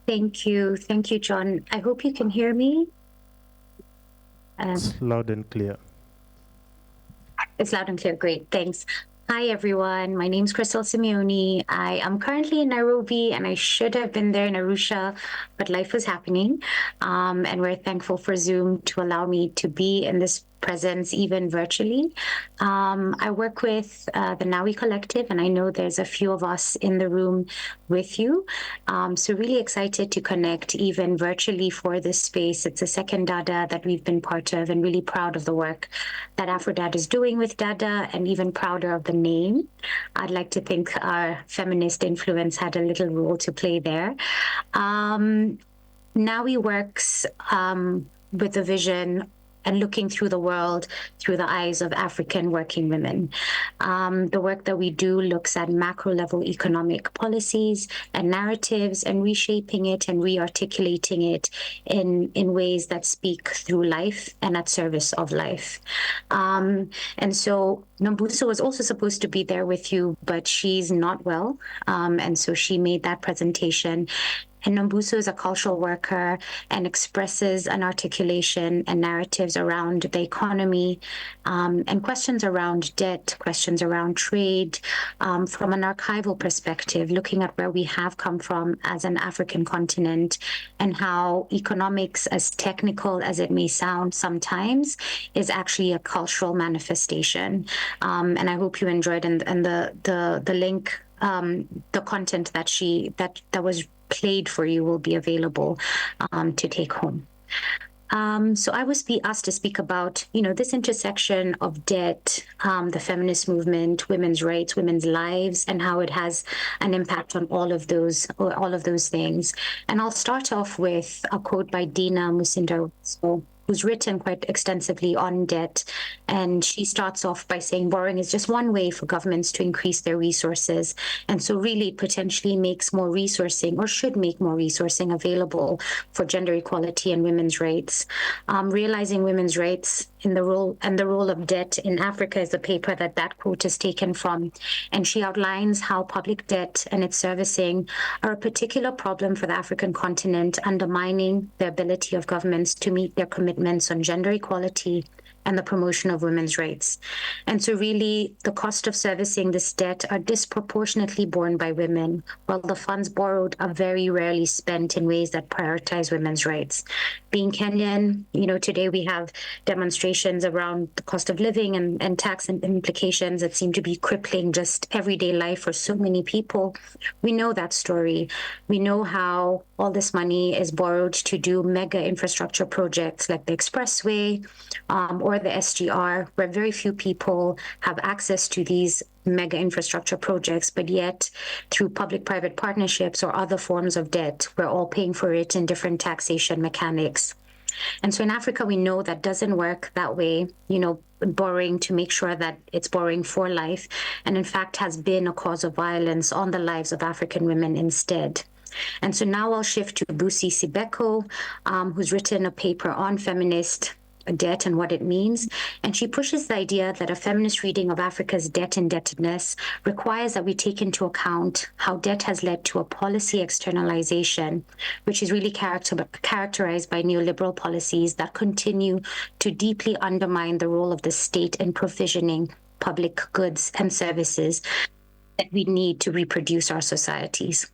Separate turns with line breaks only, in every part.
Thank you. Thank you, John. I hope you can hear me.
It's loud and clear.
It's loud and clear. Great. Thanks. Hi, everyone. My name is Crystal Simeone. I am currently in Nairobi and I should have been there in Arusha, but life was happening. And we're thankful for Zoom to allow me to be in this presence, even virtually. I work with the Nawi Collective, and I know there's a few of us in the room with you. So really excited to connect even virtually for this space. It's a second DaDA that we've been part of, and really proud of the work that AfroDad is doing with DaDA, and even prouder of the name. I'd like to think our feminist influence had a little role to play there. Nawi works with a vision and looking through the world through the eyes of African working women. The work that we do looks at macro level economic policies and narratives and reshaping it and re-articulating it in ways that speak through life and at service of life. And so Nombuso was also supposed to be there with you, but she's not well. And so she made that presentation. And Nombuso is a cultural worker and expresses an articulation and narratives around the economy, and questions around debt, questions around trade, from an archival perspective, looking at where we have come from as an African continent and how economics, as technical as it may sound sometimes, is actually a cultural manifestation. And I hope you enjoyed and the link, the content that was played for you will be available to take home. So I was asked to speak about, this intersection of debt, the feminist movement, women's rights, women's lives, and how it has an impact on all of those things. And I'll start off with a quote by Dina Musinda, who's written quite extensively on debt. And she starts off by saying borrowing is just one way for governments to increase their resources. And so really it potentially makes more resourcing, or should make more resourcing available for gender equality and women's rights. Realizing women's rights in the role of debt in Africa is the paper that quote is taken from. And she outlines how public debt and its servicing are a particular problem for the African continent, undermining the ability of governments to meet their commitments on gender equality and the promotion of women's rights. And so really the cost of servicing this debt are disproportionately borne by women, while the funds borrowed are very rarely spent in ways that prioritize women's rights. Being Kenyan, today we have demonstrations around the cost of living and tax implications that seem to be crippling just everyday life for so many people. We know that story. We know how all this money is borrowed to do mega infrastructure projects like the expressway, or the SGR, where very few people have access to these mega infrastructure projects, but yet through public-private partnerships or other forms of debt, we're all paying for it in different taxation mechanics. And so in Africa, we know that doesn't work that way, borrowing to make sure that it's borrowing for life, and in fact has been a cause of violence on the lives of African women instead. And so now I'll shift to Busi Sibeko, who's written a paper on feminist debt and what it means. And she pushes the idea that a feminist reading of Africa's debt indebtedness requires that we take into account how debt has led to a policy externalization, which is really characterized by neoliberal policies that continue to deeply undermine the role of the state in provisioning public goods and services that we need to reproduce our societies.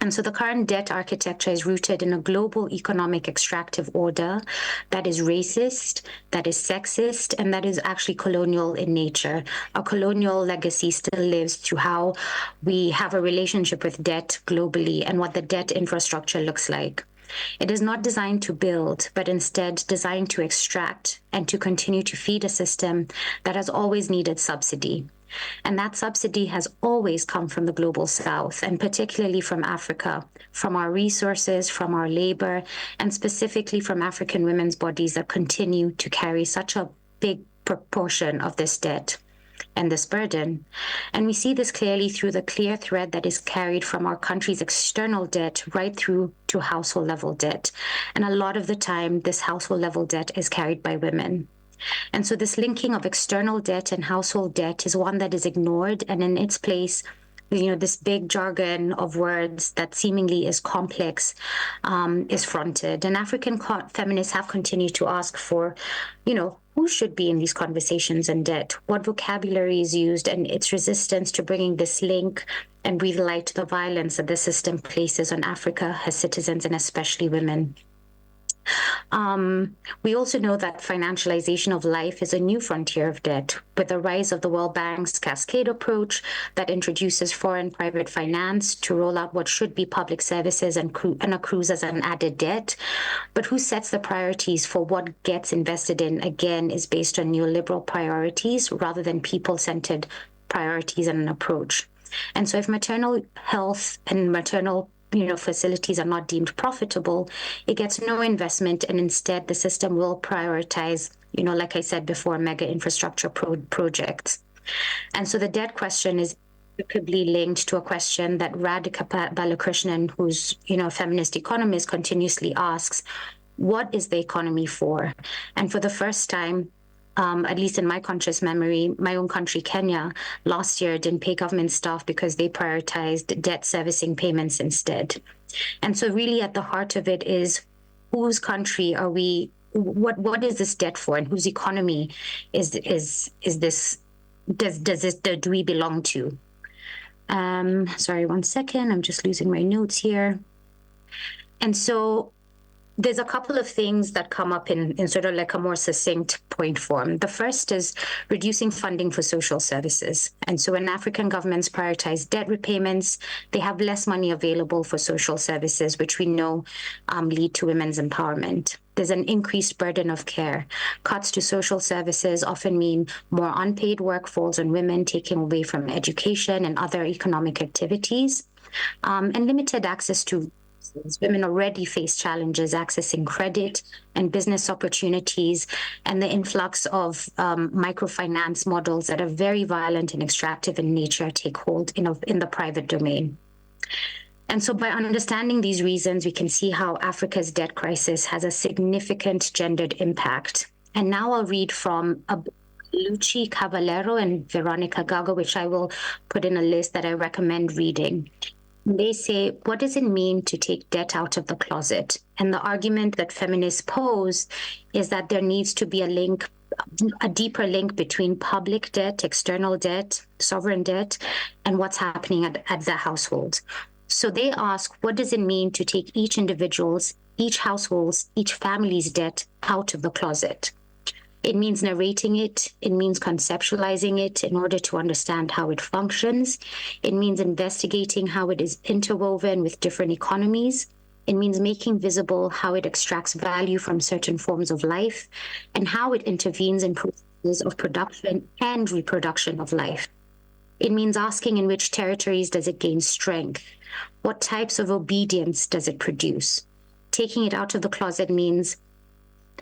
And so the current debt architecture is rooted in a global economic extractive order that is racist, that is sexist, and that is actually colonial in nature. Our colonial legacy still lives through how we have a relationship with debt globally and what the debt infrastructure looks like. It is not designed to build, but instead designed to extract and to continue to feed a system that has always needed subsidy. And that subsidy has always come from the global south, and particularly from Africa, from our resources, from our labor, and specifically from African women's bodies that continue to carry such a big proportion of this debt and this burden. And we see this clearly through the clear thread that is carried from our country's external debt right through to household level debt. And a lot of the time, this household level debt is carried by women. And so this linking of external debt and household debt is one that is ignored, and in its place, this big jargon of words that seemingly is complex is fronted. And African feminists have continued to ask for, who should be in these conversations on debt, what vocabulary is used, and its resistance to bringing this link and breathe light to the violence that the system places on Africa, her citizens, and especially women. We also know that financialization of life is a new frontier of debt, with the rise of the World Bank's cascade approach that introduces foreign private finance to roll out what should be public services and accrues as an added debt. But who sets the priorities for what gets invested in, again, is based on neoliberal priorities rather than people-centered priorities and an approach. And so if maternal health and maternal facilities are not deemed profitable, it gets no investment, and instead the system will prioritize, like I said before, mega infrastructure projects. And so the debt question is inextricably linked to a question that Radhika Balakrishnan, who's a feminist economist, continuously asks: what is the economy for? And for the first time, at least in my conscious memory, my own country, Kenya, last year didn't pay government staff because they prioritized debt servicing payments instead. And so really at the heart of it is, whose country are we, what is this debt for, and whose economy is this, do we belong to? Sorry, 1 second, I'm just losing my notes here. And so there's a couple of things that come up in sort of like a more succinct point form. The first is reducing funding for social services. And so when African governments prioritize debt repayments, they have less money available for social services, which we know lead to women's empowerment. There's an increased burden of care. Cuts to social services often mean more unpaid work falls on women, taking away from education and other economic activities, and limited access to women already face challenges accessing credit and business opportunities, and the influx of microfinance models that are very violent and extractive in nature take hold in the private domain. And so by understanding these reasons, we can see how Africa's debt crisis has a significant gendered impact. And now I'll read from Luci Cavallero and Veronica Gago, which I will put in a list that I recommend reading. They say, what does it mean to take debt out of the closet? And the argument that feminists pose is that there needs to be a deeper link between public debt, external debt, sovereign debt, and what's happening at the household. So they ask, what does it mean to take each individual's, each household's, each family's debt out of the closet? It means narrating it. It means conceptualizing it in order to understand how it functions. It means investigating how it is interwoven with different economies. It means making visible how it extracts value from certain forms of life and how it intervenes in processes of production and reproduction of life. It means asking in which territories does it gain strength? What types of obedience does it produce? Taking it out of the closet means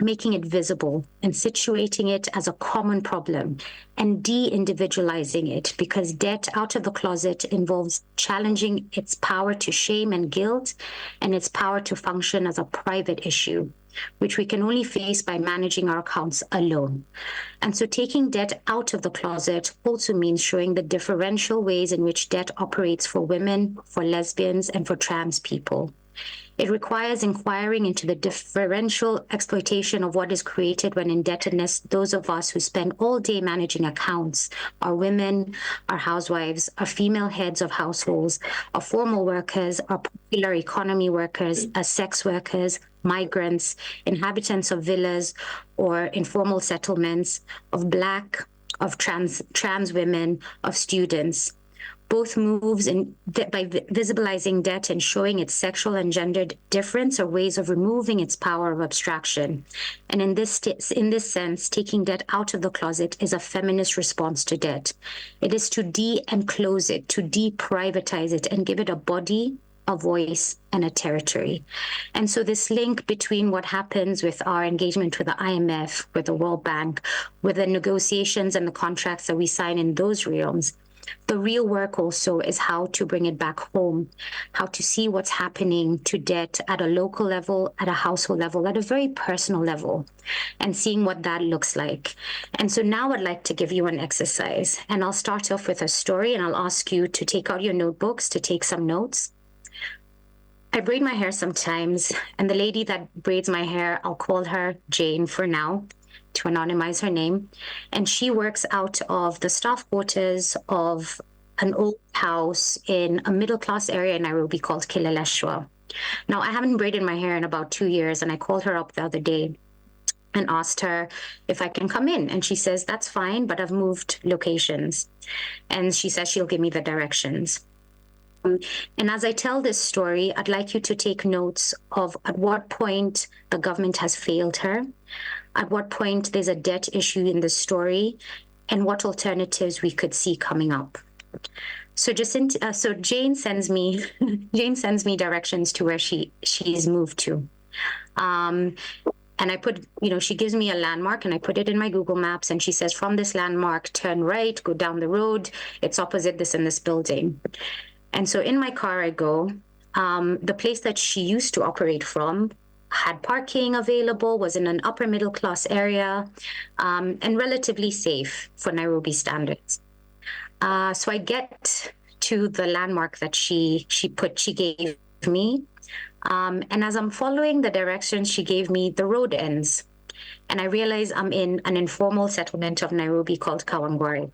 making it visible and situating it as a common problem and de-individualizing it, because debt out of the closet involves challenging its power to shame and guilt and its power to function as a private issue, which we can only face by managing our accounts alone. And so taking debt out of the closet also means showing the differential ways in which debt operates for women, for lesbians, and for trans people. It requires inquiring into the differential exploitation of what is created when indebtedness. Those of us who spend all day managing accounts are women, are housewives, are female heads of households, are formal workers, are popular economy workers, are sex workers, migrants, inhabitants of villas or informal settlements, of Black, of trans women, of students. Both moves by visibilizing debt and showing its sexual and gendered difference are ways of removing its power of abstraction. And in this sense, taking debt out of the closet is a feminist response to debt. It is to de-enclose it, to deprivatize it, and give it a body, a voice, and a territory. And so this link between what happens with our engagement with the IMF, with the World Bank, with the negotiations and the contracts that we sign in those realms, The real work also is how to bring it back home, how to see what's happening to debt at a local level, at a household level, at a very personal level, and seeing what that looks like. And so now I'd like to give you an exercise, and I'll start off with a story, and I'll ask you to take out your notebooks to take some notes. I braid my hair sometimes, and the lady that braids my hair, I'll call her Jane for now, to anonymize her name. And she works out of the staff quarters of an old house in a middle-class area in Nairobi called Kileleshwa. Now, I haven't braided my hair in about 2 years, and I called her up the other day and asked her if I can come in. And she says, that's fine, but I've moved locations. And she says she'll give me the directions. And as I tell this story, I'd like you to take notes of at what point the government has failed her, at what point there's a debt issue in the story, and what alternatives we could see coming up. So Jane sends me directions to where she's moved to. And I put, she gives me a landmark, and I put it in my Google Maps, and she says, from this landmark, turn right, go down the road, it's opposite this and this building. And so in my car I go. The place that she used to operate from had parking available, was in an upper middle class area, and relatively safe for Nairobi standards. So I get to the landmark that she gave me. And as I'm following the directions she gave me, the road ends. And I realize I'm in an informal settlement of Nairobi called Kawangware.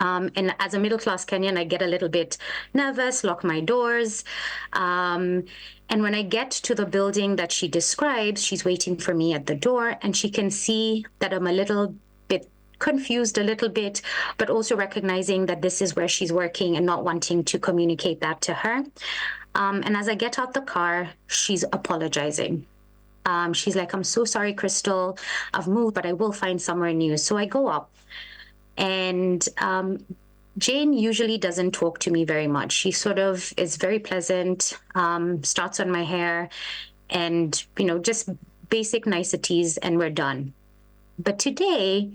And as a middle-class Kenyan, I get a little bit nervous, lock my doors. And when I get to the building that she describes, she's waiting for me at the door, and she can see that I'm a little bit confused, but also recognizing that this is where she's working and not wanting to communicate that to her. And as I get out the car, she's apologizing. She's like, I'm so sorry, Crystal. I've moved, but I will find somewhere new. So I go up. And Jane usually doesn't talk to me very much. She sort of is very pleasant, starts on my hair, and, just basic niceties, and we're done. But today,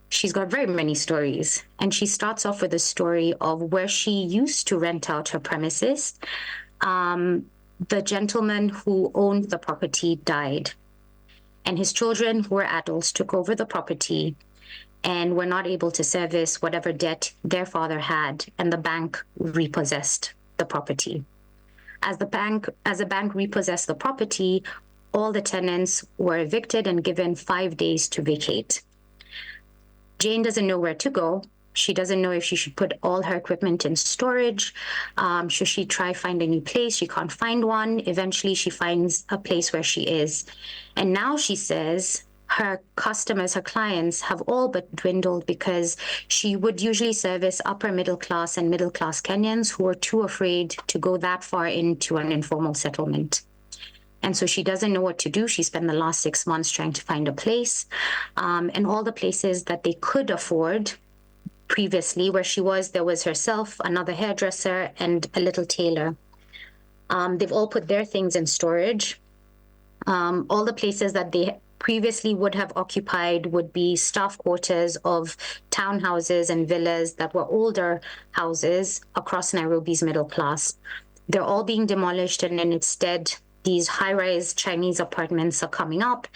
she's got very many stories. And she starts off with a story of where she used to rent out her premises. The gentleman who owned the property died, and his children, who were adults, took over the property and were not able to service whatever debt their father had, and the bank repossessed the property. As the bank repossessed the property, all the tenants were evicted and given 5 days to vacate. Jane doesn't know where to go. She doesn't know if she should put all her equipment in storage. Should she try find a new place? She can't find one. Eventually, she finds a place where she is. And now she says her customers, her clients, have all but dwindled because she would usually service upper middle class and middle class Kenyans who are too afraid to go that far into an informal settlement. And so she doesn't know what to do. She spent the last 6 months trying to find a place. And all the places that they could afford previously, where she was, there was herself, another hairdresser, and a little tailor. They've all put their things in storage. All the places that they previously would have occupied would be staff quarters of townhouses and villas that were older houses across Nairobi's middle class. They're all being demolished, and then instead, these high-rise Chinese apartments are coming up,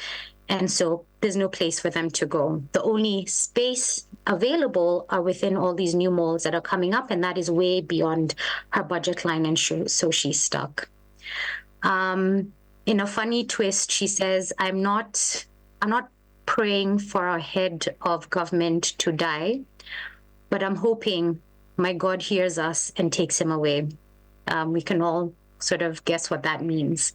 and so there's no place for them to go. The only space available are within all these new malls that are coming up, and that is way beyond her budget line, and so she's stuck. In a funny twist, she says, I'm not praying for our head of government to die, but I'm hoping my God hears us and takes him away. We can all sort of guess what that means.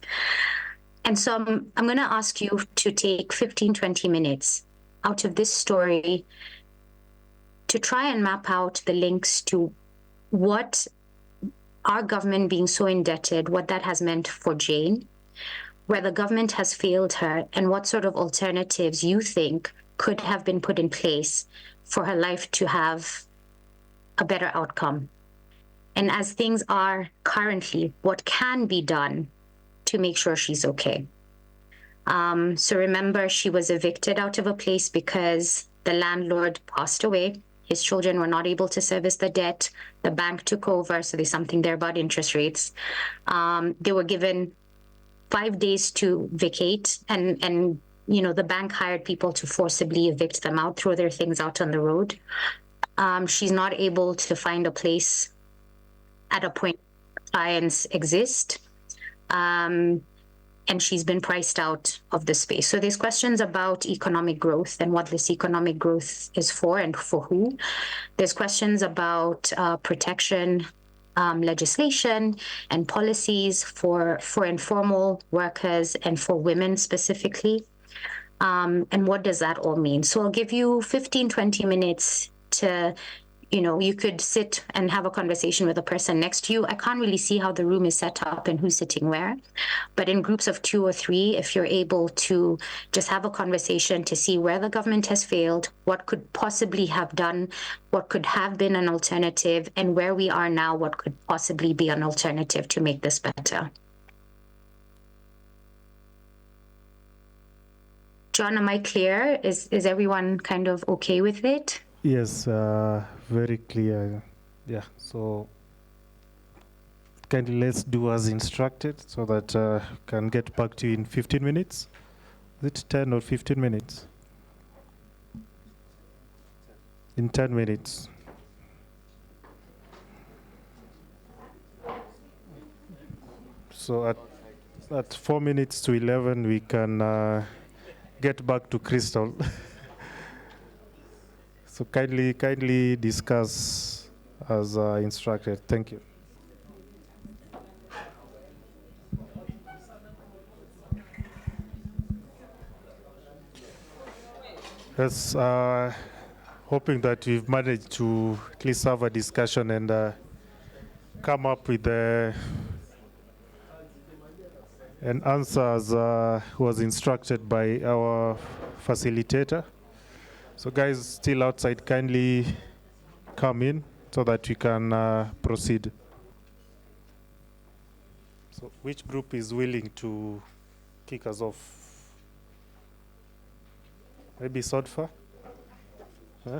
And so I'm going to ask you to take 15, 20 minutes out of this story to try and map out the links to what our government being so indebted, what that has meant for Jane, where the government has failed her, and what sort of alternatives you think could have been put in place for her life to have a better outcome. And as things are currently, what can be done to make sure she's okay. So remember, she was evicted out of a place because the landlord passed away. His children were not able to service the debt. The bank took over, so there's something there about interest rates. They were given 5 days to vacate, and the bank hired people to forcibly evict them out, throw their things out on the road. She's not able to find a place at a point where clients exist. And she's been priced out of the space. So there's questions about economic growth and what this economic growth is for and for who. There's questions about protection, legislation and policies for informal workers and for women specifically. And what does that all mean? So I'll give you 15, 20 minutes to, you could sit and have a conversation with a person next to you. I can't really see how the room is set up and who's sitting where, but in groups of 2 or 3, if you're able to just have a conversation to see where the government has failed, what could possibly have done, what could have been an alternative, and where we are now, what could possibly be an alternative to make this better. John, am I clear? Is everyone kind of okay with it?
Yes, very clear. Yeah, so kindly let's do as instructed so that can get back to you in 15 minutes. Is it 10 or 15 minutes? In 10 minutes. So at 4 minutes to 11, we can get back to Crystal. So kindly discuss as instructed. Thank you. Yes, hoping that we've managed to at least have a discussion and come up with an answer as was instructed by our facilitator. So guys still outside, kindly come in so that we can proceed. So which group is willing to kick us off? Maybe Sodfa? Huh?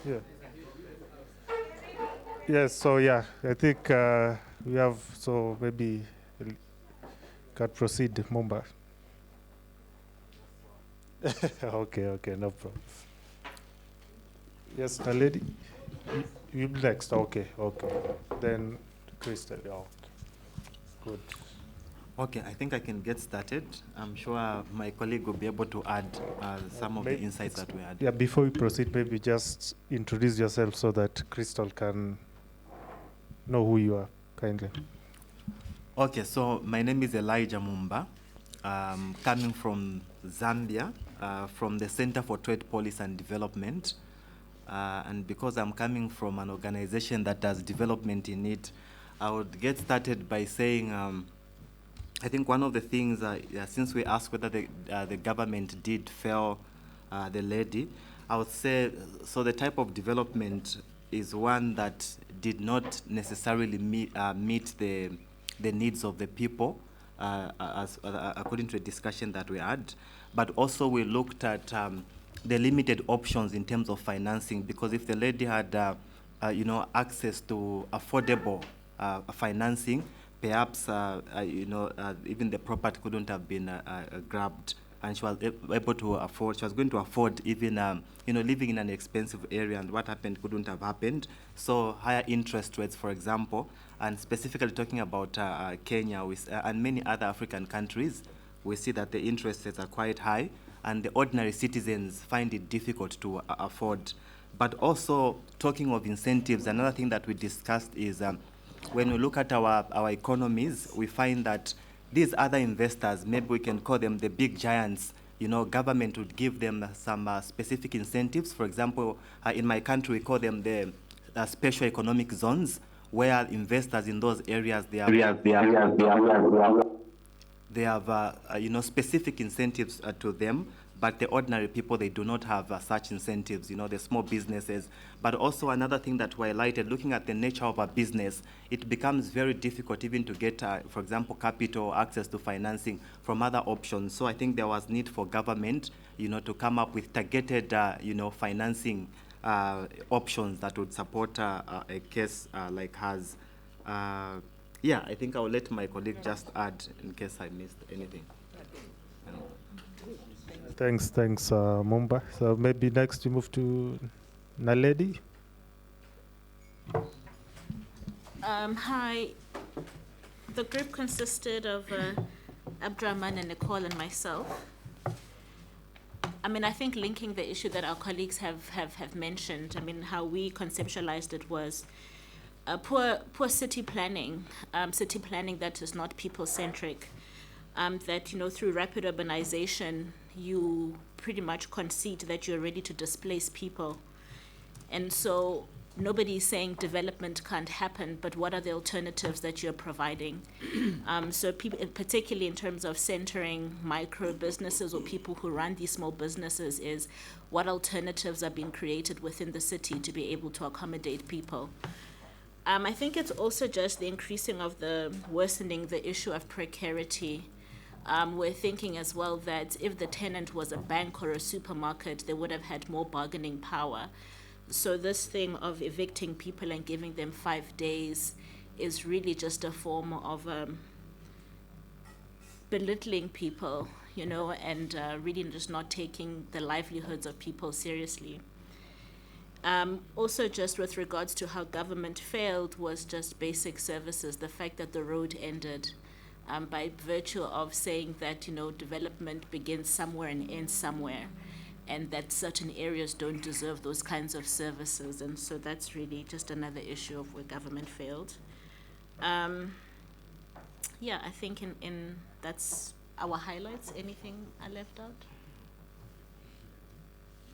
Yeah. Yes, so yeah, I think we have, so maybe can proceed, Mumba. Okay, no problem. Yes, a lady. You next. Okay. Then Crystal. Oh, good.
Okay, I think I can get started. I'm sure my colleague will be able to add some of the insights that we had.
Yeah, before we proceed, maybe just introduce yourself so that Crystal can know who you are, kindly.
Okay, so my name is Elijah Mumba. Coming from Zambia, from the Center for Trade Policy and Development. And because I'm coming from an organization that has development in it, I would get started by saying, I think one of the things, since we asked whether the government did fail the lady, I would say, so the type of development is one that did not necessarily meet the needs of the people, according to a discussion that we had, but also we looked at the limited options in terms of financing, because if the lady had, access to affordable financing, perhaps, even the property couldn't have been grabbed, and she was able to afford, she was going to afford even, living in an expensive area, and what happened couldn't have happened. So higher interest rates, for example, and specifically talking about Kenya and many other African countries, we see that the interest rates are quite high, and the ordinary citizens find it difficult to afford. But also, talking of incentives, another thing that we discussed is when we look at our economies, we find that these other investors, maybe we can call them the big giants, government would give them some specific incentives. For example, in my country, we call them the special economic zones, where investors in those areas, they have specific incentives to them. but the ordinary people, they do not have such incentives, the small businesses. But also another thing that we highlighted, looking at the nature of a business, it becomes very difficult even to get, for example, capital, access to financing from other options. So I think there was need for government, to come up with targeted, financing options that would support a case like hers. Yeah, I think I'll let my colleague just add in case I missed anything.
Thanks, Mumba. So maybe next we move to Naledi.
Hi. The group consisted of Abdurrahman and Nicole and myself. I think linking the issue that our colleagues have mentioned, how we conceptualized it was poor city planning that is not people-centric, that, through rapid urbanization, you pretty much concede that you're ready to displace people. And so nobody is saying development can't happen, but what are the alternatives that you're providing? So people, particularly in terms of centering micro businesses or people who run these small businesses, is what alternatives are being created within the city to be able to accommodate people. I think it's also just the increasing of worsening the issue of precarity. We're thinking as well that if the tenant was a bank or a supermarket, they would have had more bargaining power. So this thing of evicting people and giving them 5 days is really just a form of belittling people, and really just not taking the livelihoods of people seriously. Also, just with regards to how government failed was just basic services, the fact that the road ended by virtue of saying that, development begins somewhere and ends somewhere, and that certain areas don't deserve those kinds of services. And so that's really just another issue of where government failed. Yeah, I think in that's our highlights. Anything I left out?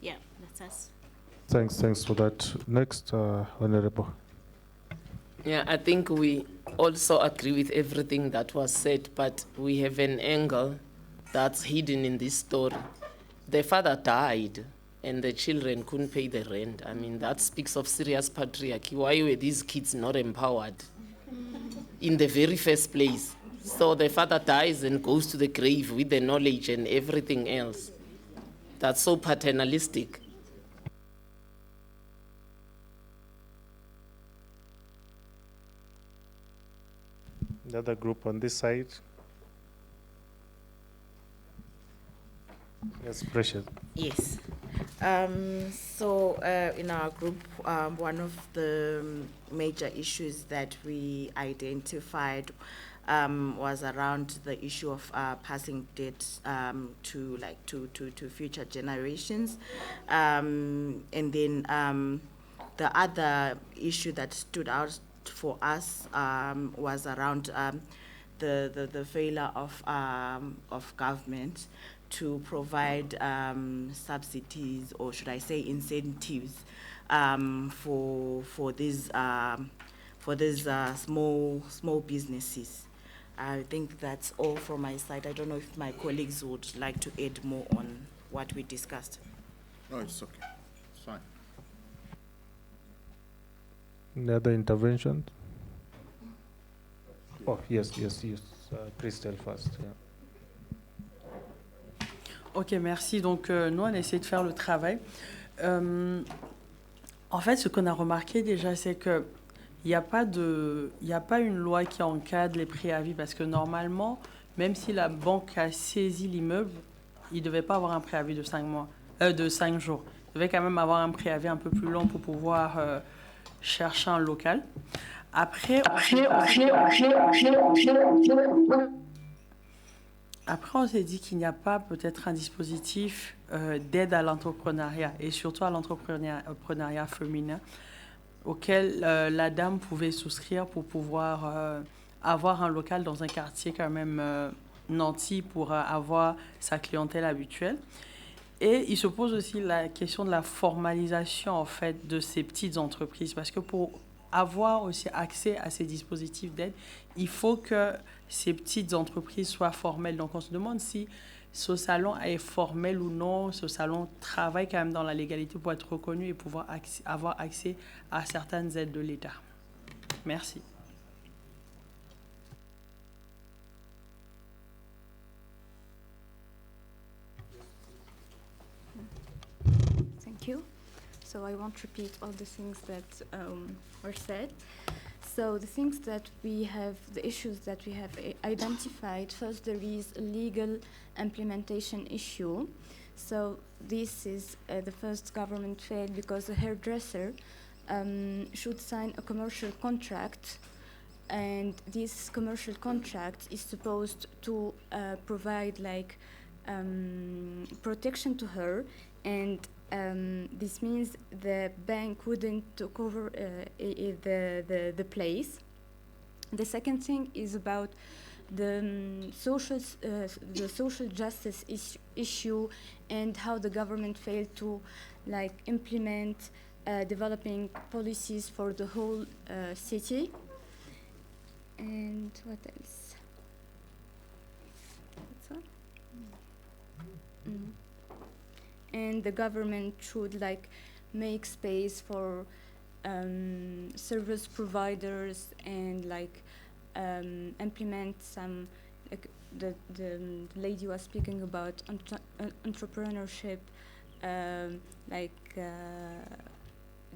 Yeah, that's us.
Thanks for that. Next, Honorable.
Yeah, I think we also agree with everything that was said, but we have an angle that's hidden in this story. The father died and the children couldn't pay the rent. That speaks of serious patriarchy. Why were these kids not empowered in the very first place? So the father dies and goes to the grave with the knowledge and everything else. That's so paternalistic.
The other group on this side. Yes, Precious.
Yes. So in our group, one of the major issues that we identified was around the issue of passing debt to future generations, and then the other issue that stood out for us was around the failure of government to provide subsidies, or should I say incentives, for these small businesses. I think that's all from my side. I don't know if my colleagues would like to add more on what we discussed.
No, it's okay. It's fine.
Any other interventions? Oh, yes. Christelle first. Yeah.
Ok, merci. Donc, nous, on a essayé de faire le travail. En fait, ce qu'on a remarqué déjà, c'est qu'il n'y a pas une loi qui encadre les préavis, parce que normalement, même si la banque a saisi l'immeuble, il ne devait pas avoir un préavis de 5 jours. Il devait quand même avoir un préavis un peu plus long pour pouvoir chercher un local. Après, on s'est dit qu'il n'y a pas peut-être un dispositif d'aide à l'entrepreneuriat, et surtout à l'entrepreneuriat féminin, auquel la dame pouvait souscrire pour pouvoir avoir un local dans un quartier quand même nanti pour avoir sa clientèle habituelle. Et il se pose aussi la question de la formalisation en fait de ces petites entreprises, parce que pour avoir aussi accès à ces dispositifs d'aide, il faut que ces petites entreprises soient formelles. Donc on se demande si ce salon est formel ou non, ce salon travaille quand même dans la légalité pour être reconnu et pouvoir avoir accès à certaines aides de l'État. Merci.
Thank you. So I won't repeat all the things that were said. So the things that we have, the issues that we have identified, first there is a legal implementation issue. So this is the first government failed because the hairdresser should sign a commercial contract, and this commercial contract is supposed to provide like protection to her, and this means the bank wouldn't cover the place. The second thing is about the social justice issue and how the government failed to like implement developing policies for the whole city. And what else? That's all. And the government should like make space for service providers and like implement some, like the lady was speaking about entrepreneurship,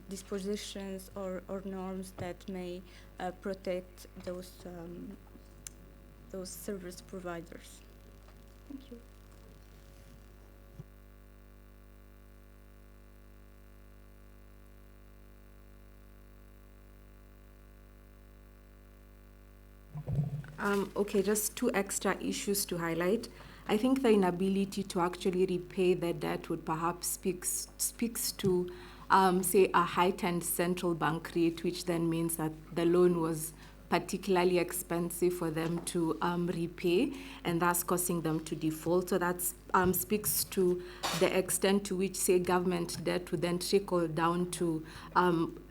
dispositions or norms that may protect those service providers. Thank you.
Okay, just two extra issues to highlight. I think the inability to actually repay the debt would perhaps speaks to, say, a heightened central bank rate, which then means that the loan was particularly expensive for them to repay, and thus causing them to default. So that speaks to the extent to which, say, government debt would then trickle down to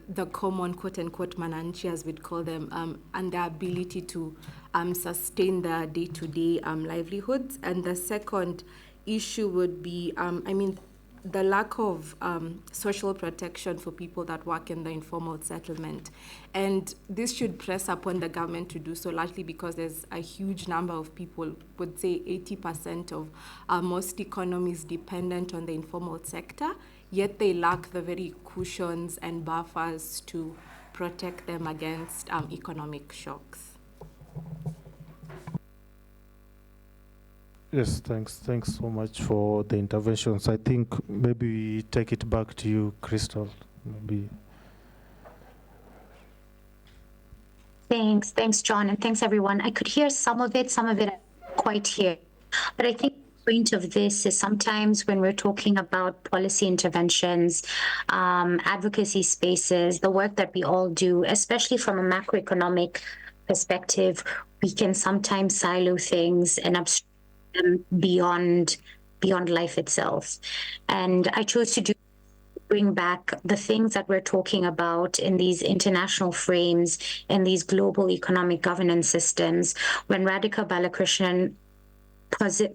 the common quote-unquote mananchi, as we'd call them, and their ability to sustain their day-to-day livelihoods. And the second issue would be, the lack of social protection for people that work in the informal settlement. And this should press upon the government to do so, largely because there's a huge number of people, would say 80% of most economies dependent on the informal sector, yet they lack the very cushions and buffers to protect them against economic shocks.
Yes, thanks so much for the interventions. I think maybe we take it back to you, Crystal. Maybe.
Thanks, John, and thanks, everyone. I could hear some of it I didn't quite hear. But I think the point of this is sometimes when we're talking about policy interventions, advocacy spaces, the work that we all do, especially from a macroeconomic perspective, we can sometimes silo things and abstract them beyond life itself. And I chose to bring back the things that we're talking about in these international frames and these global economic governance systems. When Radhika Balakrishnan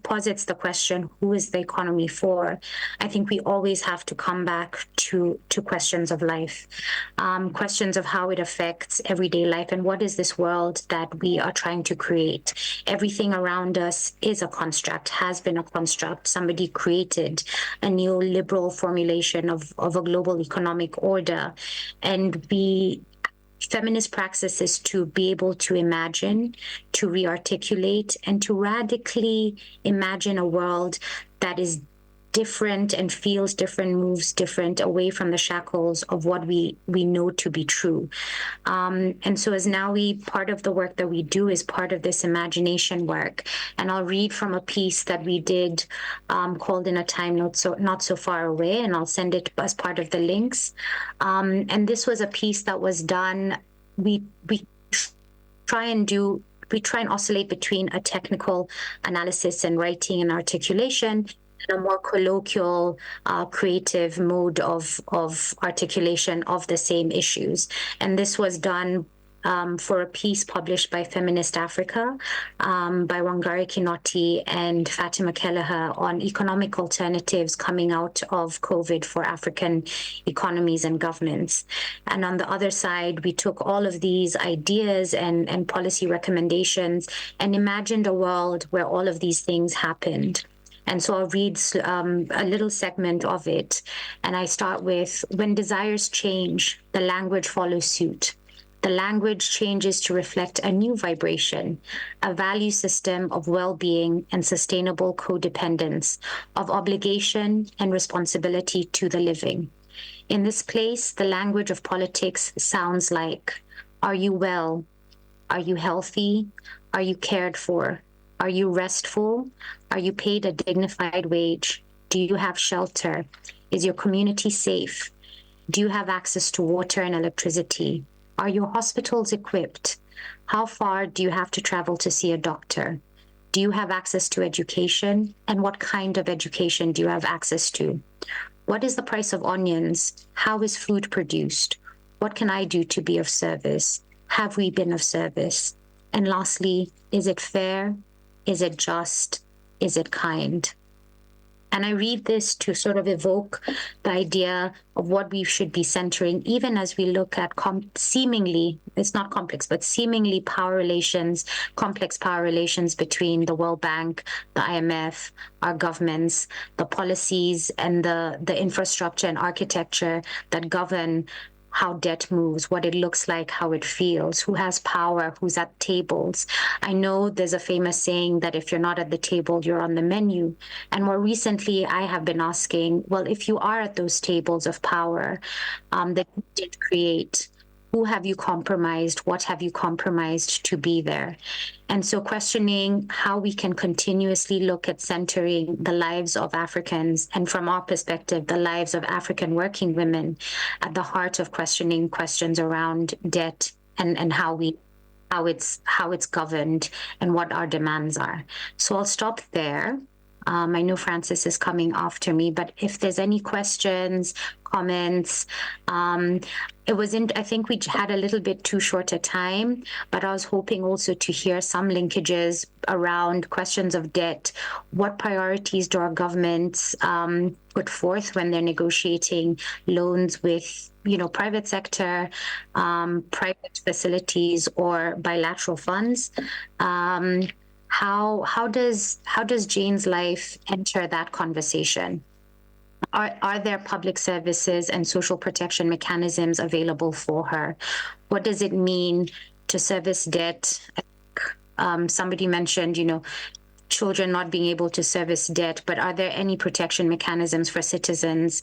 posits the question, who is the economy for? I think we always have to come back to questions of life, questions of how it affects everyday life, and what is this world that we are trying to create? Everything around us is a construct, has been a construct. Somebody created a neoliberal formulation of a global economic order, and feminist praxis is to be able to imagine, to re-articulate, and to radically imagine a world that is different and feels different, moves different, away from the shackles of what we know to be true. And so as now part of the work that we do is part of this imagination work. And I'll read from a piece that we did called In a Time Not So Far Away, and I'll send it as part of the links. And this was a piece that was done, we try and oscillate between a technical analysis and writing and articulation, and a more colloquial, creative mode of articulation of the same issues. And this was done for a piece published by Feminist Africa by Wangari Kinoti and Fatima Kelleher on economic alternatives coming out of COVID for African economies and governments. And on the other side, we took all of these ideas and policy recommendations and imagined a world where all of these things happened. And so I'll read a little segment of it. And I start with, when desires change, the language follows suit. The language changes to reflect a new vibration, a value system of well-being and sustainable codependence, of obligation and responsibility to the living. In this place, the language of politics sounds like, are you well? Are you healthy? Are you cared for? Are you restful? Are you paid a dignified wage? Do you have shelter? Is your community safe? Do you have access to water and electricity? Are your hospitals equipped? How far do you have to travel to see a doctor? Do you have access to education? And what kind of education do you have access to? What is the price of onions? How is food produced? What can I do to be of service? Have we been of service? And lastly, is it fair? Is it just? Is it kind? And I read this to sort of evoke the idea of what we should be centering, even as we look at seemingly, it's not complex, but seemingly power relations, complex power relations between the World Bank, the IMF, our governments, the policies and the infrastructure and architecture that govern how debt moves, what it looks like, how it feels, who has power, who's at tables. I know there's a famous saying that if you're not at the table, you're on the menu. And more recently, I have been asking, well, if you are at those tables of power that you did create, who have you compromised? What have you compromised to be there? And so questioning how we can continuously look at centering the lives of Africans, and from our perspective, the lives of African working women at the heart of questioning questions around debt and how it's governed and what our demands are. So I'll stop there. I know Francis is coming after me, but if there's any questions, comments, I think we had a little bit too short a time, but I was hoping also to hear some linkages around questions of debt. What priorities do our governments put forth when they're negotiating loans with, private sector, private facilities, or bilateral funds? How does Jane's life enter that conversation? Are there public services and social protection mechanisms available for her? What does it mean to service debt? Somebody mentioned, children not being able to service debt, but are there any protection mechanisms for citizens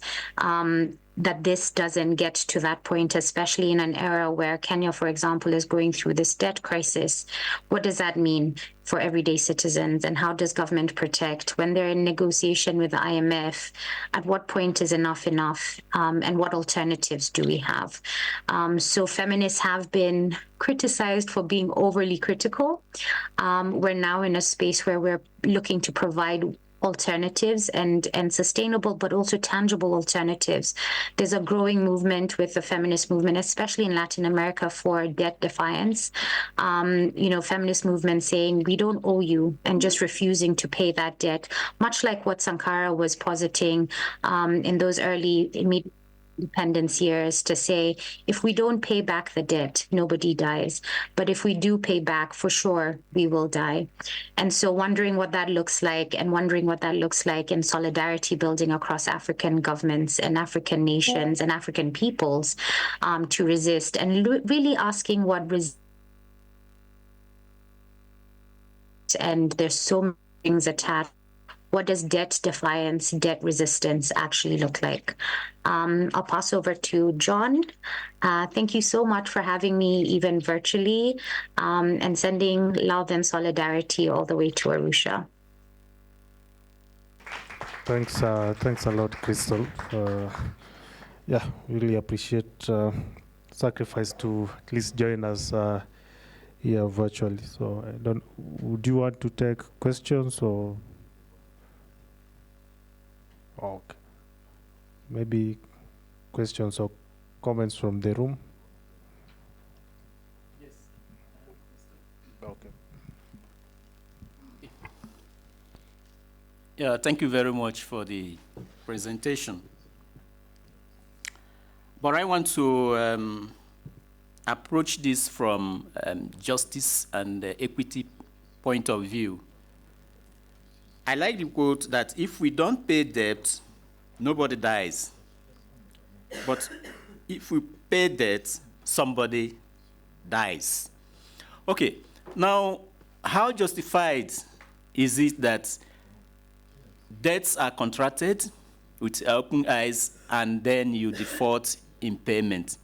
that this doesn't get to that point, especially in an era where Kenya, for example, is going through this debt crisis? What does that mean for everyday citizens, and how does government protect when they're in negotiation with the IMF? At what point is enough, and what alternatives do we have? So feminists have been criticized for being overly critical. We're now in a space where we're looking to provide alternatives and sustainable but also tangible alternatives. There's a growing movement with the feminist movement, especially in Latin America, for debt defiance. Feminist movement saying we don't owe you, and just refusing to pay that debt, much like what Sankara was positing in those early independence years, to say, if we don't pay back the debt, nobody dies. But if we do pay back, for sure, we will die. And so wondering what that looks like, and wondering what that looks like in solidarity building across African governments and African nations and African peoples to resist, and really asking what and there's so many things attached. What does debt defiance, debt resistance actually look like? I'll pass over to John. Thank you so much for having me, even virtually, and sending love and solidarity all the way to Arusha.
Thanks a lot, Crystal. Really appreciate sacrifice to at least join us here virtually. So would you want to take questions or? Okay. Maybe questions or comments from the room?
Yes.
Yeah, thank you very much for the presentation. But I want to approach this from justice and equity point of view. I like the quote that if we don't pay debt, nobody dies. But if we pay debt, somebody dies. Okay, now how justified is it that debts are contracted with open eyes and then you default in payment?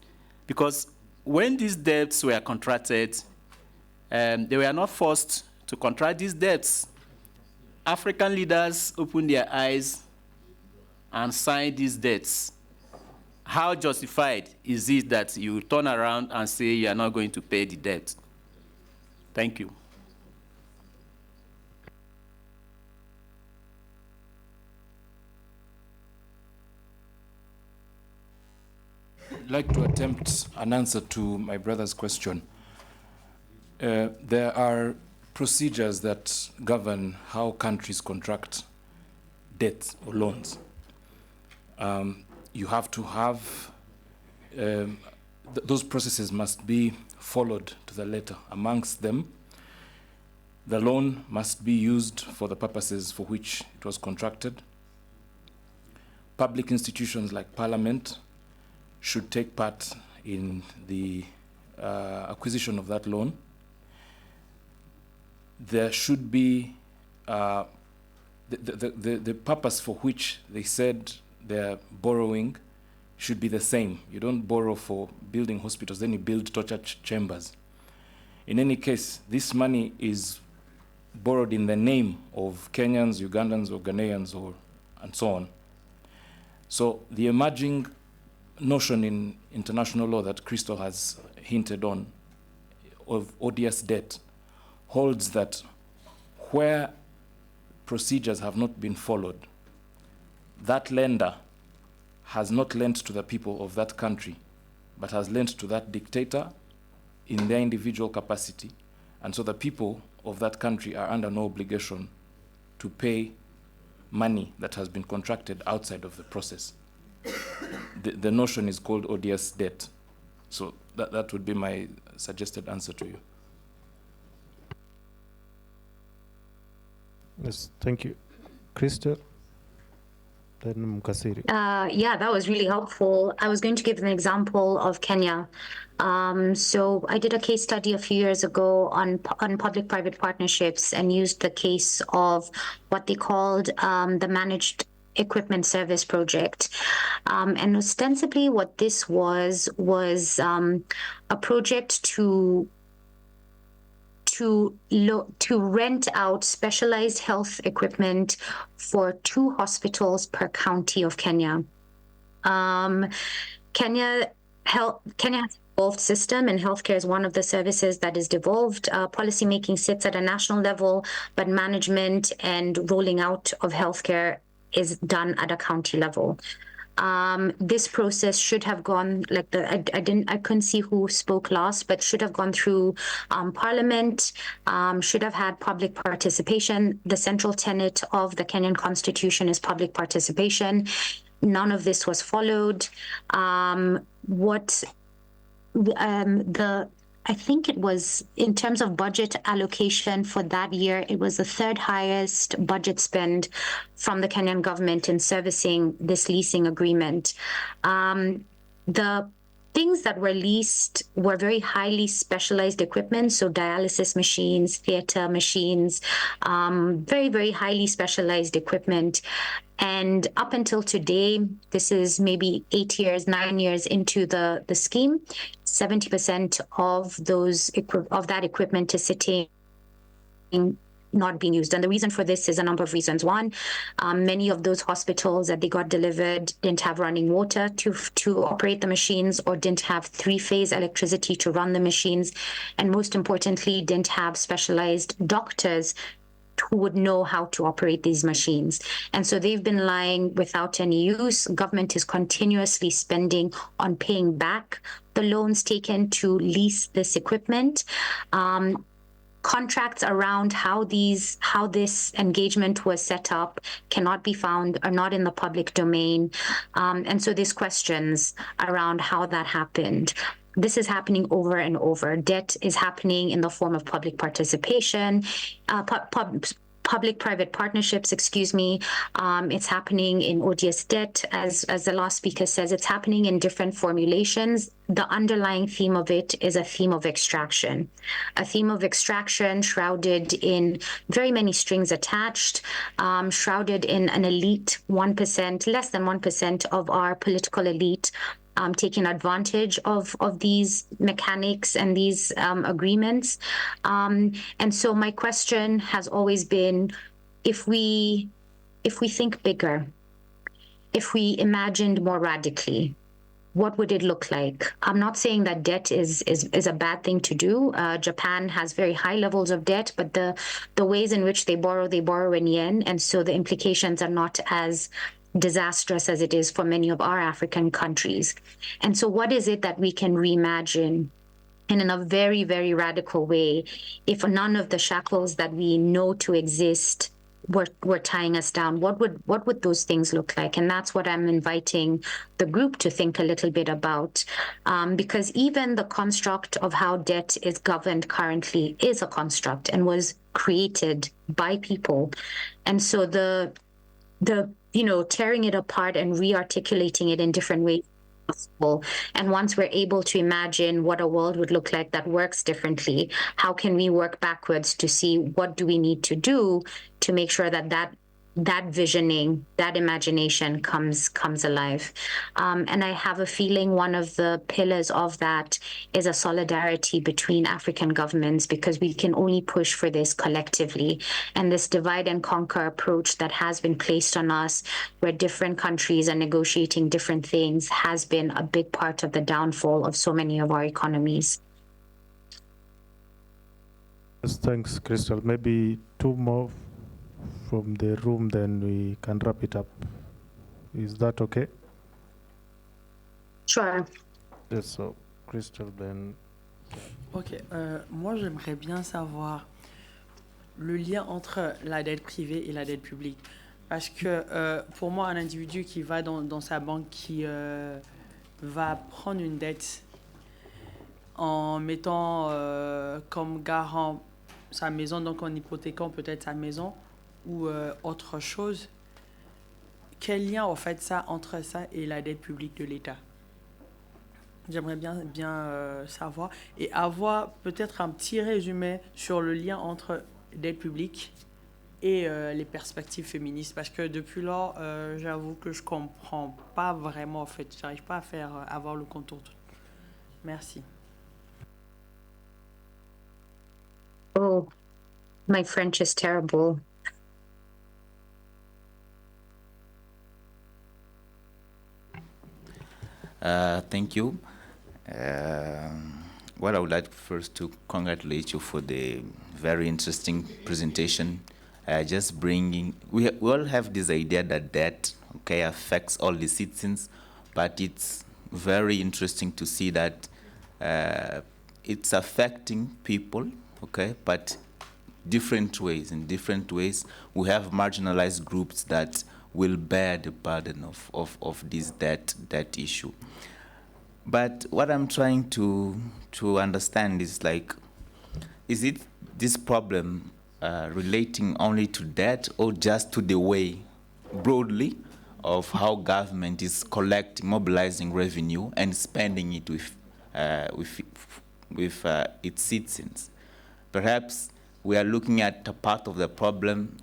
Because when these debts were contracted, they were not forced to contract these debts. African leaders opened their eyes and signed these debts. How justified is it that you turn around and say you are not going to pay the debt? Thank you.
I'd like to attempt an answer to my brother's question. There are procedures that govern how countries contract debt or loans. You have to have, those processes must be followed to the letter. Amongst them, the loan must be used for the purposes for which it was contracted. Public institutions like Parliament should take part in the acquisition of that loan. There should be the purpose for which they said they're borrowing should be the same. You don't borrow for building hospitals, then you build torture chambers. In any case, this money is borrowed in the name of Kenyans, Ugandans, or Ghanaians, and so on. So the emerging notion in international law that Crystal has hinted on of odious debt holds that where procedures have not been followed, that lender has not lent to the people of that country, but has lent to that dictator in their individual capacity. And so the people of that country are under no obligation to pay money that has been contracted outside of the process. The notion is called odious debt. So that would be my suggested answer to you.
Yes, thank you. Crystal? Then Mkasiri.
Yeah, that was really helpful. I was going to give an example of Kenya. So I did a case study a few years ago on public-private partnerships and used the case of what they called the Managed Equipment Service Project. And ostensibly what this was a project to rent out specialized health equipment for 2 hospitals per county of Kenya. Kenya has an evolved system, and healthcare is one of the services that is devolved. Policymaking sits at a national level, but management and rolling out of healthcare is done at a county level. This process should have gone I couldn't see who spoke last, but should have gone through Parliament, should have had public participation. The central tenet of the Kenyan Constitution is public participation. None of this was followed. I think it was, in terms of budget allocation for that year, it was the 3rd highest budget spend from the Kenyan government in servicing this leasing agreement. The things that were leased were very highly specialized equipment, so dialysis machines, theater machines, very, very highly specialized equipment. And up until today, this is maybe 9 years into the scheme, 70% of that equipment is sitting, not being used. And the reason for this is a number of reasons. One, many of those hospitals that they got delivered didn't have running water to operate the machines, or didn't have 3-phase electricity to run the machines. And most importantly, didn't have specialized doctors who would know how to operate these machines. And so they've been lying without any use. Government is continuously spending on paying back the loans taken to lease this equipment. contracts around how this engagement was set up cannot be found, are not in the public domain. And so there's questions around how that happened. This is happening over and over. Debt is happening in the form of public participation, public-private partnerships, excuse me. It's happening in odious debt, as the last speaker says. It's happening in different formulations. The underlying theme of it is a theme of extraction, shrouded in very many strings attached, shrouded in an elite 1%, less than 1% of our political elite, taking advantage of these mechanics and these agreements. And so my question has always been, if we think bigger, if we imagined more radically, what would it look like? I'm not saying that debt is a bad thing to do. Japan has very high levels of debt, but the ways in which they borrow in yen, and so the implications are not as disastrous as it is for many of our African countries. And so what is it that we can reimagine and in a very, very radical way if none of the shackles that we know to exist were tying us down? What would those things look like? And that's what I'm inviting the group to think a little bit about, because even the construct of how debt is governed currently is a construct and was created by people. And so the tearing it apart and re-articulating it in different ways possible. And once we're able to imagine what a world would look like that works differently, how can we work backwards to see what do we need to do to make sure that visioning, that imagination comes alive. And I have a feeling one of the pillars of that is a solidarity between African governments, because we can only push for this collectively. And this divide and conquer approach that has been placed on us, where different countries are negotiating different things, has been a big part of the downfall of so many of our economies.
Yes, thanks, Crystal. Maybe two more from the room, then we can wrap it up. Is that okay?
Sure.
Yes, so Crystal, then.
Ok, moi j'aimerais bien savoir le lien entre la dette privée et la dette publique. Parce que pour moi, un individu qui va dans sa banque, qui va prendre une dette en mettant comme garant sa maison, donc en hypothéquant peut-être sa maison, ou autre chose, quel lien en fait ça entre ça et la dette publique de l'État? J'aimerais bien savoir et avoir peut-être un petit résumé sur le lien entre dette publique et les perspectives féministes, parce que depuis lors, j'avoue que je comprends pas vraiment en fait, j'arrive pas à avoir le contour. Merci.
Oh, my French is terrible.
Thank you. Well, I would like first to congratulate you for the very interesting presentation. Just bringing, we all have this idea that debt, okay, affects all the citizens, but it's very interesting to see that it's affecting people, okay, but different ways. In different ways, we have marginalized groups that will bear the burden of this debt issue. But what I'm trying to understand is, like, is it this problem relating only to debt, or just to the way broadly of how government is collecting, mobilizing revenue and spending it with its citizens? Perhaps we are looking at a part of the problem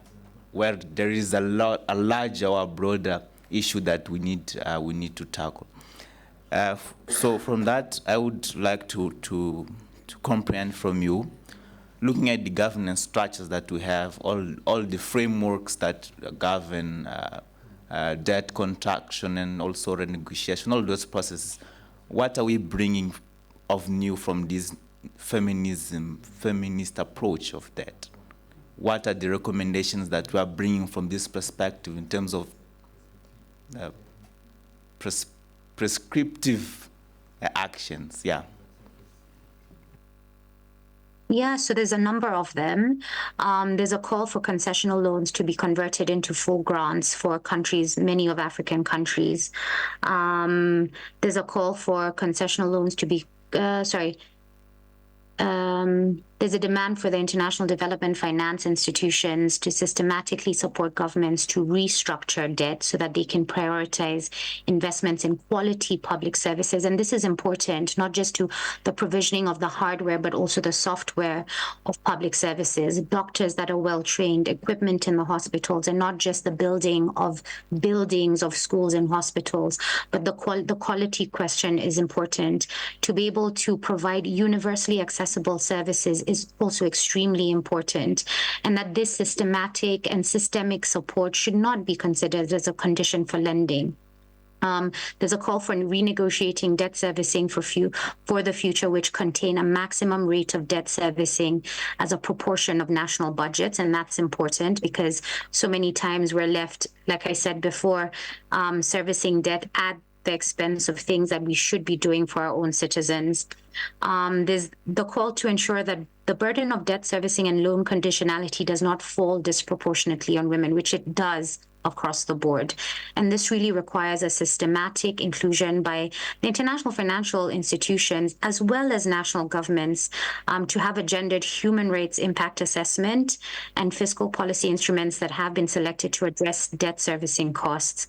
where there is a larger or broader issue that we need to tackle. So from that, I would like to comprehend from you, looking at the governance structures that we have, all the frameworks that govern debt contraction and also renegotiation, all those processes, what are we bringing of new from this feminist approach of debt? What are the recommendations that we are bringing from this perspective in terms of prescriptive actions? Yeah.
Yeah, so there's a number of them. There's a call for concessional loans to be converted into full grants for countries, many of African countries. There's a call for concessional loans to be, there's a demand for the international development finance institutions to systematically support governments to restructure debt so that they can prioritize investments in quality public services. And this is important, not just to the provisioning of the hardware, but also the software of public services, doctors that are well trained, equipment in the hospitals, and not just the building of buildings of schools and hospitals, but the quality question is important. To be able to provide universally accessible services is also extremely important, and that this systematic and systemic support should not be considered as a condition for lending. There's a call for renegotiating debt servicing for the future, which contain a maximum rate of debt servicing as a proportion of national budgets. And that's important because so many times we're left, like I said before, servicing debt at the expense of things that we should be doing for our own citizens. There's the call to ensure that the burden of debt servicing and loan conditionality does not fall disproportionately on women, which it does across the board. And this really requires a systematic inclusion by the international financial institutions as well as national governments to have a gendered human rights impact assessment and fiscal policy instruments that have been selected to address debt servicing costs.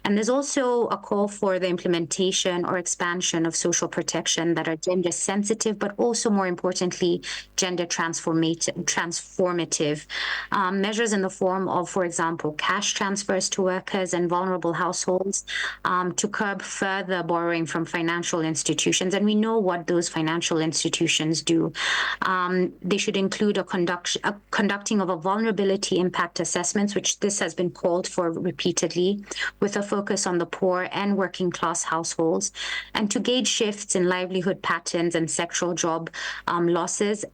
And there's also a call for the implementation or expansion of social protection that are gender sensitive, but also more importantly, gender transformative measures in the form of, for example, cash transfers to workers and vulnerable households to curb further borrowing from financial institutions. And we know what those financial institutions do. They should include a conducting of a vulnerability impact assessments, which this has been called for repeatedly, with a focus on the poor and working class households, and to gauge shifts in livelihood patterns and sexual job losses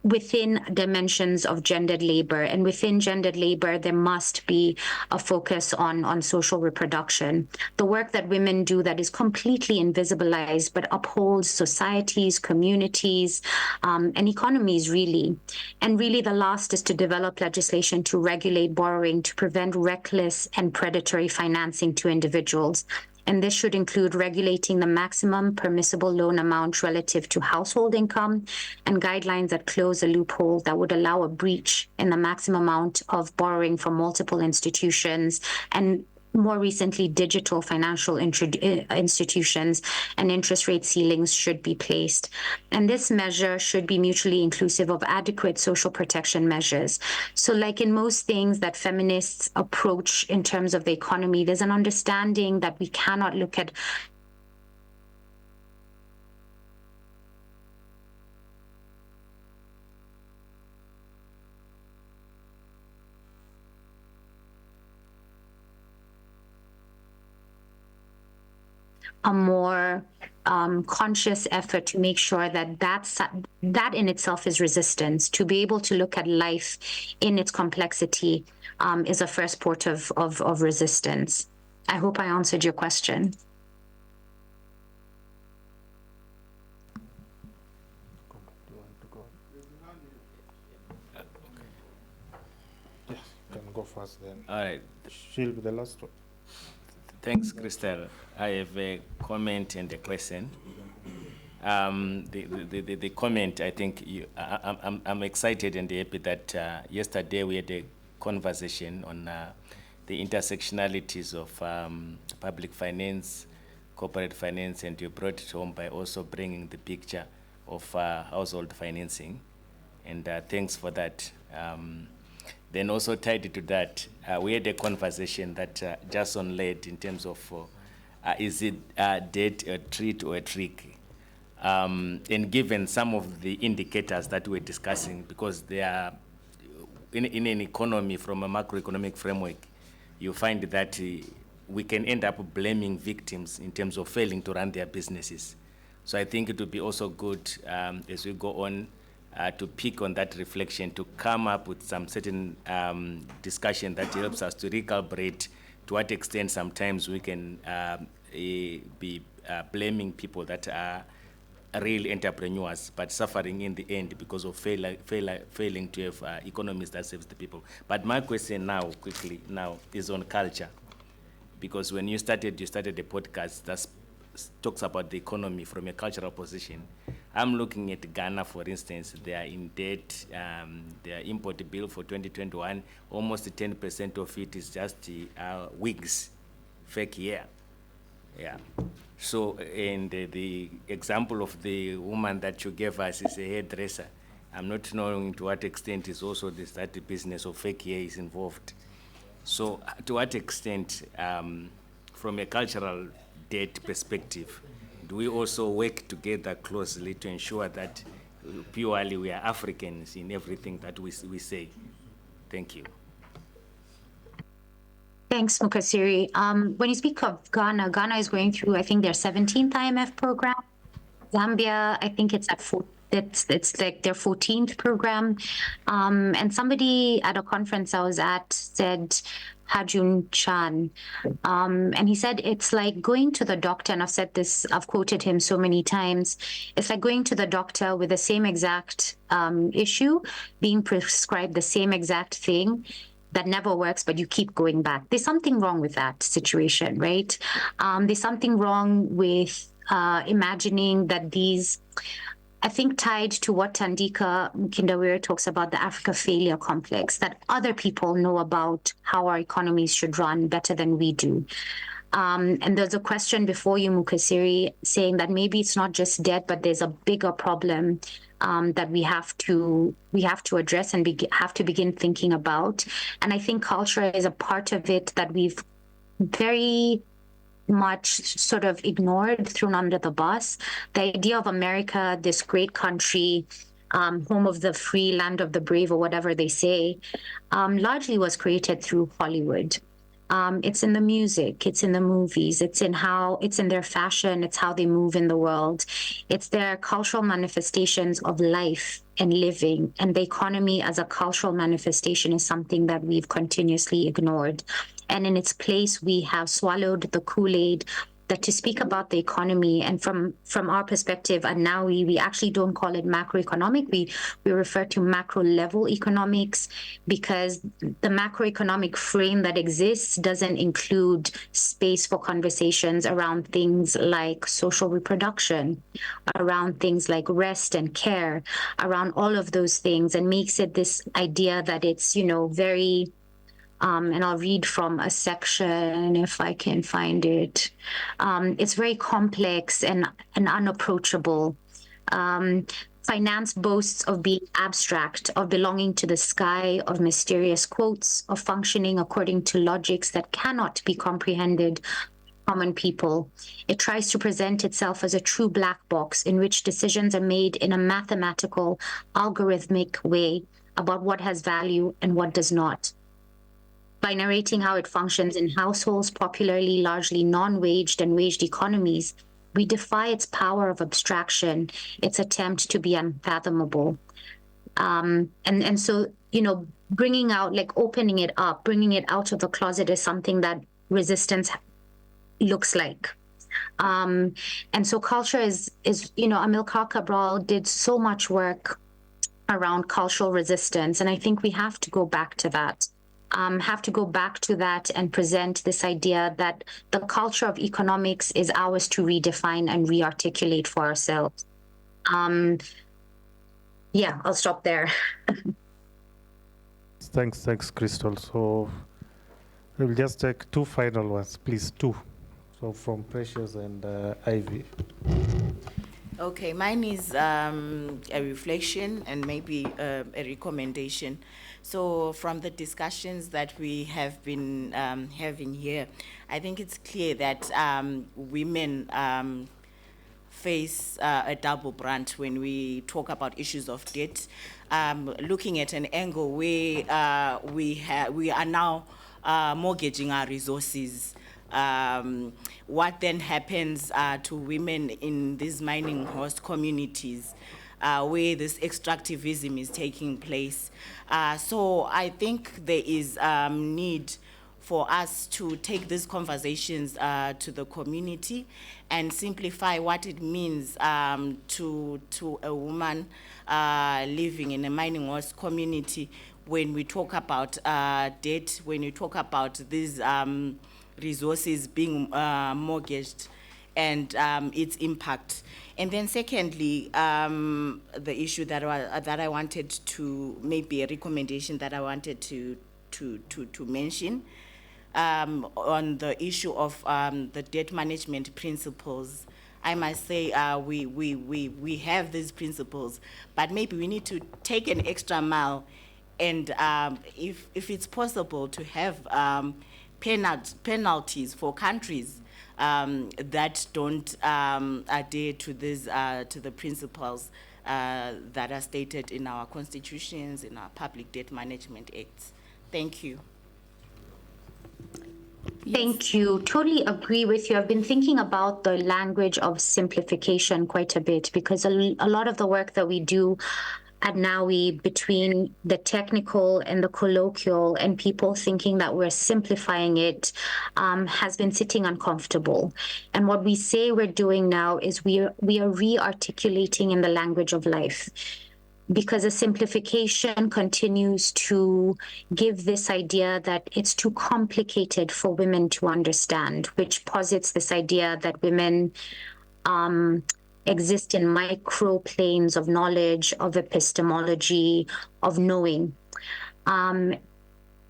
within dimensions of gendered labor. And within gendered labor, there must be a focus on social reproduction. The work that women do that is completely invisibilized, but upholds societies, communities, and economies, really. And really, the last is to develop legislation to regulate borrowing, to prevent reckless and predatory financing to individuals. And this should include regulating the maximum permissible loan amount relative to household income and guidelines that close a loophole that would allow a breach in the maximum amount of borrowing from multiple institutions and more recently, digital financial institutions, and interest rate ceilings should be placed. And this measure should be mutually inclusive of adequate social protection measures. So like in most things that feminists approach in terms of the economy, there's an understanding that we cannot look at a more conscious effort to make sure that that in itself is resistance. To be able to look at life in its complexity is a first port of resistance. I hope I answered your question.
Yeah, you can go first then.
All right.
She'll be the last one.
Thanks, Crystal. I have a comment and a question. The comment, I think, I'm excited and happy that yesterday we had a conversation on the intersectionalities of public finance, corporate finance, and you brought it home by also bringing the picture of household financing. And thanks for that. Then also tied to that, we had a conversation that Jason led in terms of is it debt a treat or a trick? And given some of the indicators that we're discussing, because they are in an economy from a macroeconomic framework, you find that we can end up blaming victims in terms of failing to run their businesses. So I think it would be also good as we go on to pick on that reflection, to come up with some certain discussion that helps us to recalibrate to what extent sometimes we can be blaming people that are real entrepreneurs, but suffering in the end because of failing to have economies that serves the people. But my question now, quickly, now, is on culture. Because when you started a podcast that talks about the economy from a cultural position. I'm looking at Ghana, for instance. They are in debt. Their import bill for 2021, almost 10% of it is just wigs, fake hair. Yeah. So, and the example of the woman that you gave us is a hairdresser. I'm not knowing to what extent is also that the business of fake hair is involved. So, to what extent, from a cultural debt perspective, do we also work together closely to ensure that purely we are Africans in everything that we say? Thank you.
Thanks, Mukasiri. When you speak of Ghana, Ghana is going through, I think, their 17th IMF program. Zambia, I think it's at it's like their 14th program. And somebody at a conference I was at said, Hajun Chan, and he said it's like going to the doctor, and I've said this, I've quoted him so many times, it's like going to the doctor with the same exact issue, being prescribed the same exact thing that never works, but you keep going back. There's something wrong with that situation, right? There's something wrong with imagining that these, I think tied to what Tandika Mkindawira talks about, the Africa failure complex, that other people know about how our economies should run better than we do. And there's a question before you, Mukasiri, saying that maybe it's not just debt, but there's a bigger problem that we have to address and have to begin thinking about. And I think culture is a part of it that we've very much sort of ignored, thrown under the bus. The idea of America, this great country, home of the free, land of the brave, or whatever they say, largely was created through Hollywood. It's in the music, it's in the movies, it's in their fashion, it's how they move in the world. It's their cultural manifestations of life and living. And the economy as a cultural manifestation is something that we've continuously ignored. And in its place, we have swallowed the Kool-Aid that to speak about the economy, and from our perspective, and now we actually don't call it macroeconomic, we refer to macro level economics, because the macroeconomic frame that exists doesn't include space for conversations around things like social reproduction, around things like rest and care, around all of those things, and makes it this idea that it's, very and I'll read from a section if I can find it. It's very complex and unapproachable. Finance boasts of being abstract, of belonging to the sky, of mysterious quotes, of functioning according to logics that cannot be comprehended by common people. It tries to present itself as a true black box in which decisions are made in a mathematical, algorithmic way about what has value and what does not. By narrating how it functions in households, popularly largely non-waged and waged economies, we defy its power of abstraction, its attempt to be unfathomable. And so, bringing out, like opening it up, bringing it out of the closet is something that resistance looks like. And so culture is Amilcar Cabral did so much work around cultural resistance, and I think we have to go back to that. And present this idea that the culture of economics is ours to redefine and re-articulate for ourselves. I'll stop there.
Thanks, Crystal. So we'll just take two final ones, please, two. So from Precious and Ivy.
Okay, mine is a reflection and maybe a recommendation. So from the discussions that we have been having here, I think it's clear that women face a double brunt when we talk about issues of debt. Looking at an angle where we are now mortgaging our resources. What then happens to women in these mining host communities where this extractivism is taking place? So I think there is need for us to take these conversations to the community and simplify what it means to a woman living in a mining host community when we talk about debt, when we talk about these resources being mortgaged and its impact. And then secondly, the issue that I wanted to, maybe a recommendation that I wanted to mention on the issue of the debt management principles. I must say we have these principles, but maybe we need to take an extra mile and if it's possible to have penalties for countries that don't adhere to this to the principles that are stated in our constitutions, in our public debt management acts. Thank you.
Thank you. Totally agree with you. I've been thinking about the language of simplification quite a bit because a lot of the work that we do at NAWI, between the technical and the colloquial and people thinking that we're simplifying it, has been sitting uncomfortable. And what we say we're doing now is we are re-articulating in the language of life, because a simplification continues to give this idea that it's too complicated for women to understand, which posits this idea that women exist in micro planes of knowledge, of epistemology, of knowing. And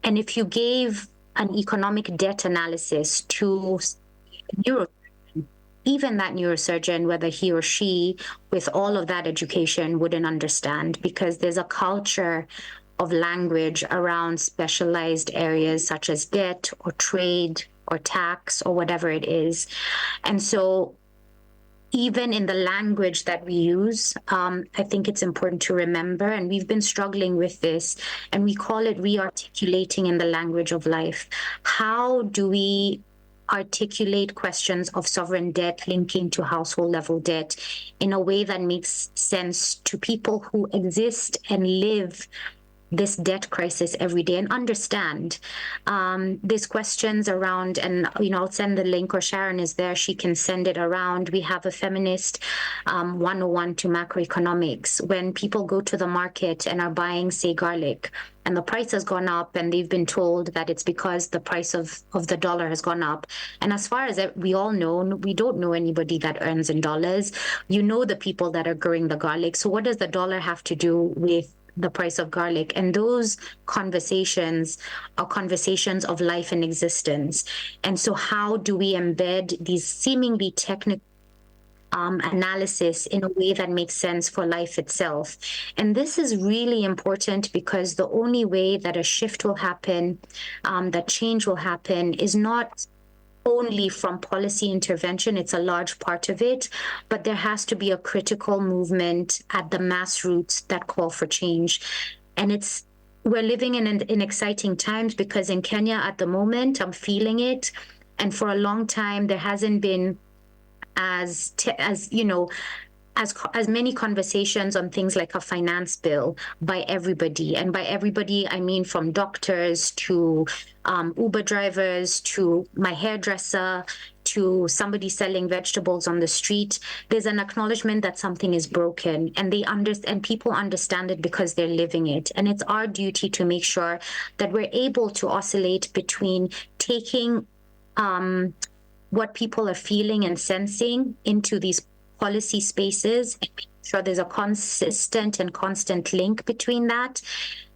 if you gave an economic debt analysis to even that neurosurgeon, whether he or she, with all of that education, wouldn't understand, because there's a culture of language around specialized areas such as debt or trade or tax or whatever it is. And so even in the language that we use, I think it's important to remember, and we've been struggling with this, and we call it re-articulating in the language of life. How do we articulate questions of sovereign debt linking to household level debt in a way that makes sense to people who exist and live this debt crisis every day and understand? There's questions around, and I'll send the link, or Sharon is there, she can send it around. We have a Feminist 101 to macroeconomics. When people go to the market and are buying, say, garlic, and the price has gone up, and they've been told that it's because the price of the dollar has gone up. And as far as we all know, we don't know anybody that earns in dollars. You know the people that are growing the garlic. So what does the dollar have to do with the price of garlic? And those conversations are conversations of life and existence. And so how do we embed these seemingly technical analysis in a way that makes sense for life itself? And this is really important, because the only way that a shift will happen, that change will happen, is not only from policy intervention. It's a large part of it, but there has to be a critical movement at the mass roots that call for change. And we're living in exciting times, because in Kenya at the moment, I'm feeling it. And for a long time, there hasn't been as many conversations on things like a finance bill by everybody. And by everybody, I mean from doctors to Uber drivers to my hairdresser to somebody selling vegetables on the street. There's an acknowledgement that something is broken, and people understand it because they're living it. And it's our duty to make sure that we're able to oscillate between taking what people are feeling and sensing into these policy spaces, and making sure there's a consistent and constant link between that,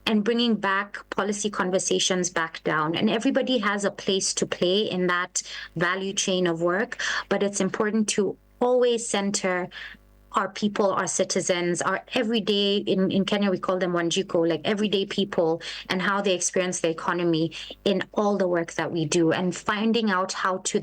and bringing back policy conversations back down. And everybody has a place to play in that value chain of work, but it's important to always center our people, our citizens, our everyday, in Kenya we call them wanjiko, like everyday people, and how they experience the economy in all the work that we do, and finding out how to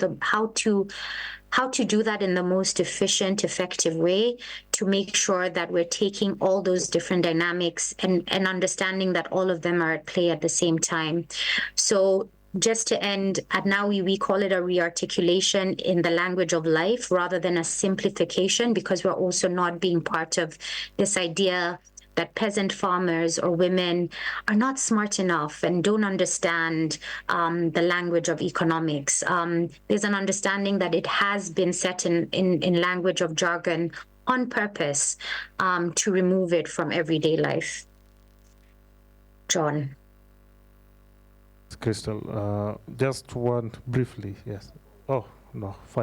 do that in the most efficient, effective way, to make sure that we're taking all those different dynamics and understanding that all of them are at play at the same time. So just to end, at NAWI, we call it a re-articulation in the language of life rather than a simplification, because we're also not being part of this idea that peasant farmers or women are not smart enough and don't understand the language of economics. There's an understanding that it has been set in language of jargon on purpose to remove it from everyday life. John.
Crystal, just one briefly, yes. Oh, no, fine.